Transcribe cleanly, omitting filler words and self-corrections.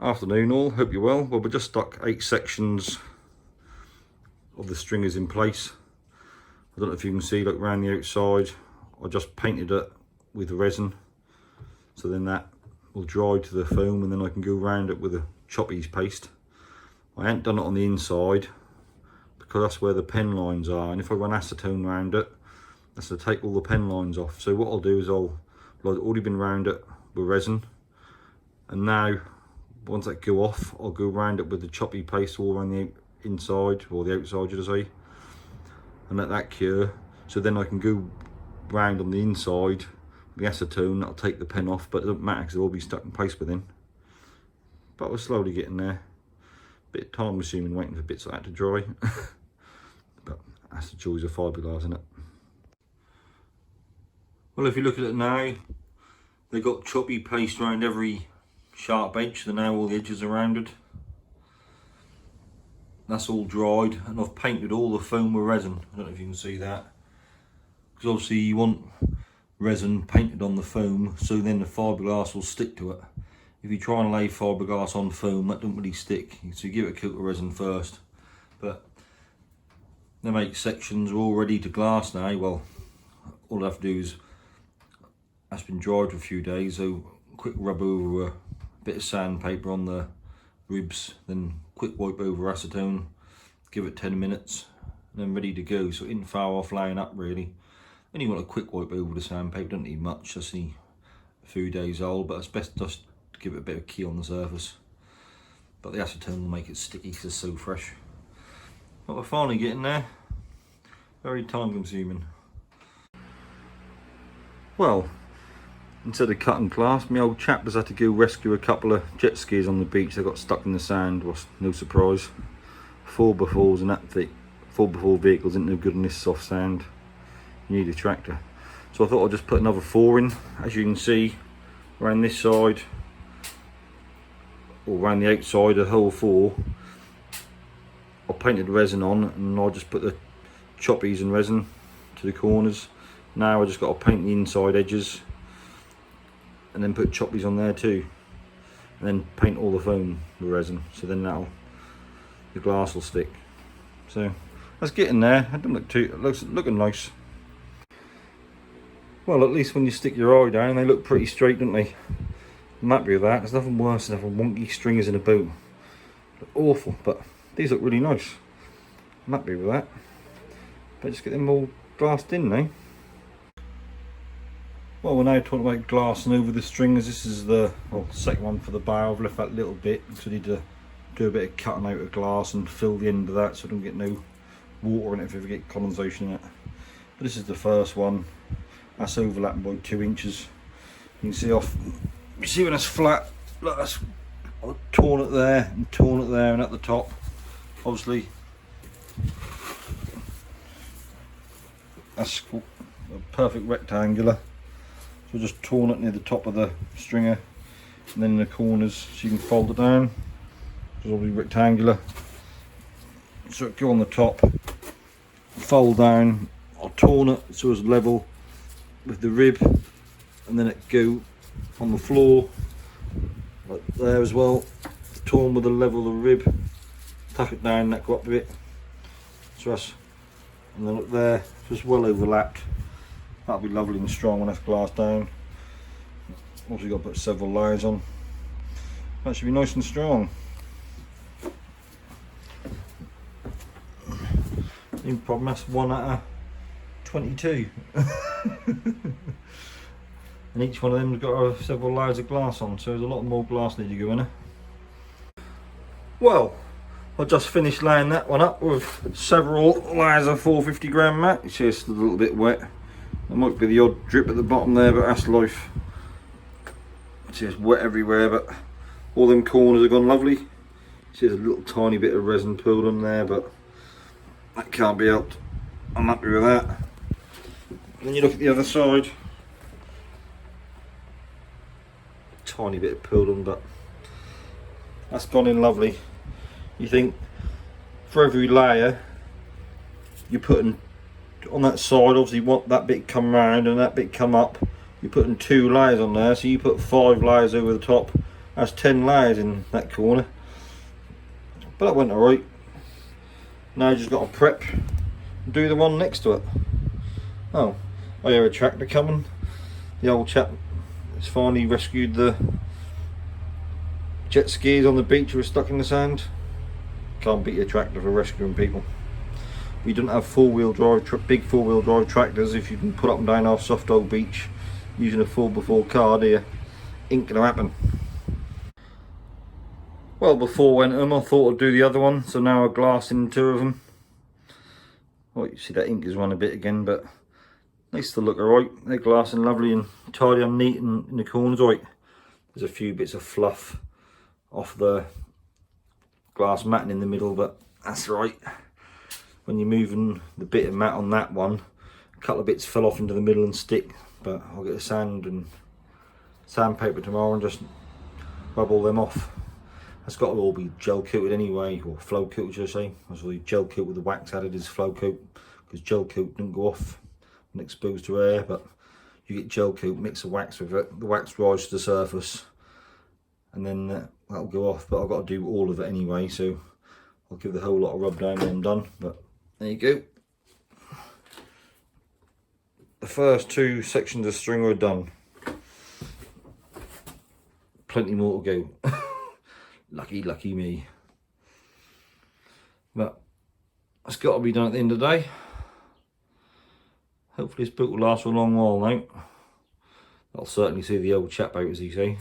Afternoon all, hope you're well. Well, we just stuck 8 sections of the stringers in place. I don't know if you can see, look around the outside, I just painted it with resin, so then that will dry to the foam and then I can go around it with a choppies paste. I haven't done it on the inside because that's where the pen lines are, and if I run acetone around it, that's to take all the pen lines off. So what I'll do is I've already been around it with resin, and now once that go off, I'll go around it with the choppy paste all around the inside, or the outside should I say, and let that cure. So then I can go round on the inside with the acetone, that'll take the pen off, but it doesn't matter because it'll all be stuck in place within. But we're slowly getting there. Bit of time consuming waiting for bits like that to dry. But that's the joys of fiberglass, isn't it? Well, if you look at it now, they've got choppy paste around every sharp edge, so now all the edges are rounded. That's all dried, and I've painted all the foam with resin. I don't know if you can see that, because obviously you want resin painted on the foam so then the fiberglass will stick to it. If you try and lay fiberglass on foam, that don't really stick, so you give it a coat of resin first. But them 8 sections are all ready to glass now. Well, all I have to do is, that's been dried for a few days, so quick rub over a bit of sandpaper on the ribs, then quick wipe over acetone, give it 10 minutes, and then ready to go. So it isn't far off laying up really. Then you want a quick wipe over the sandpaper, don't need much, that's only a few days old, but it's best just to give it a bit of key on the surface. But the acetone will make it sticky because it's so fresh. But we're finally getting there. Very time consuming. Well, instead of cutting glass, my old chap has had to go rescue a couple of jet skis on the beach. They got stuck in the sand, was no surprise. 4x4s and that thick 4x4 vehicles isn't no good in this soft sand. You need a tractor. So I thought I'd just put another 4 in. As you can see, around this side, or around the outside of the whole 4, I painted resin on, and I just put the choppies and resin to the corners. Now I just got to paint the inside edges, and then put choppies on there too, and then paint all the foam with resin, so then the glass will stick. So that's getting there. It doesn't look too, it looks looking nice. Well, at least when you stick your eye down, they look pretty straight, don't they? I'm happy with that. There's nothing worse than having wonky stringers in a boat. They're awful, but these look really nice. I'm happy with that. But just get them all glassed in now. Well, we're now talking about glassing over the stringers. This is the second one for the bow. I've left that little bit because I need to do a bit of cutting out of glass and fill the end of that so I don't get no water in it if I get condensation in it. But this is the first one. That's overlapping by 2 inches. You can see you see when it's flat, look, that's, I've torn it there and torn it there, and at the top, obviously, that's a perfect rectangular. So just torn it near the top of the stringer, and then in the corners so you can fold it down. It's obviously rectangular. So it go on the top, fold down. I'll torn it so it's level with the rib, and then it go on the floor like there as well. Torn with the level of the rib, tuck it down, that go up a bit. So that's, and then look there, just well overlapped. That'll be lovely and strong when that's glassed down. Also got to put several layers on. That should be nice and strong. The problem, that's 1 out of 22. And each one of them has got several layers of glass on, so there's a lot more glass need to go in there. Well, I just finished laying that one up with several layers of 450 gram mat. It's just a little bit wet. There might be the odd drip at the bottom there, but that's life. It's just wet everywhere, but all them corners have gone lovely. See, there's a little tiny bit of resin pulled on there, but that can't be helped. I'm happy with that. And then you look at the other side. Tiny bit of pulled on, but that's gone in lovely. You think for every layer you're putting on that side, obviously you want that bit come round and that bit come up, you're putting 2 layers on there, so you put 5 layers over the top has 10 layers in that corner, but that went alright. Now you just got to prep and do the one next to it. Oh, I hear a tractor coming. The old chap has finally rescued the jet skis on the beach who were stuck in the sand. Can't beat a tractor for rescuing people. We don't have four-wheel drive, big four-wheel drive tractors. If you can put up and down our soft old beach using a 4x4 car, there ain't gonna happen. Well, before I went home, I thought I'd do the other one, so now I'm glassing 2 of them. Oh, you see that ink has run a bit again, but they still look alright. They're glassing lovely and tidy and neat in the corners. Right, there's a few bits of fluff off the glass matting in the middle, but that's right. When you're moving the bit of mat on that one, a couple of bits fell off into the middle and stick, but I'll get a sand and sandpaper tomorrow and just rub all them off. That's got to all be gel coated anyway, or flow coat should I say. Obviously gel coat with the wax added is flow coat, because gel coat didn't go off when exposed to air, but you get gel coat, mix the wax with it, the wax rises to the surface, and then that'll go off. But I've got to do all of it anyway, so I'll give the whole lot of rub down when I'm done. But there you go. The first 2 sections of string are done. Plenty more to go. Lucky me. But it's got to be done at the end of the day. Hopefully this book will last for a long while now. I'll certainly see the old chap out, as he say.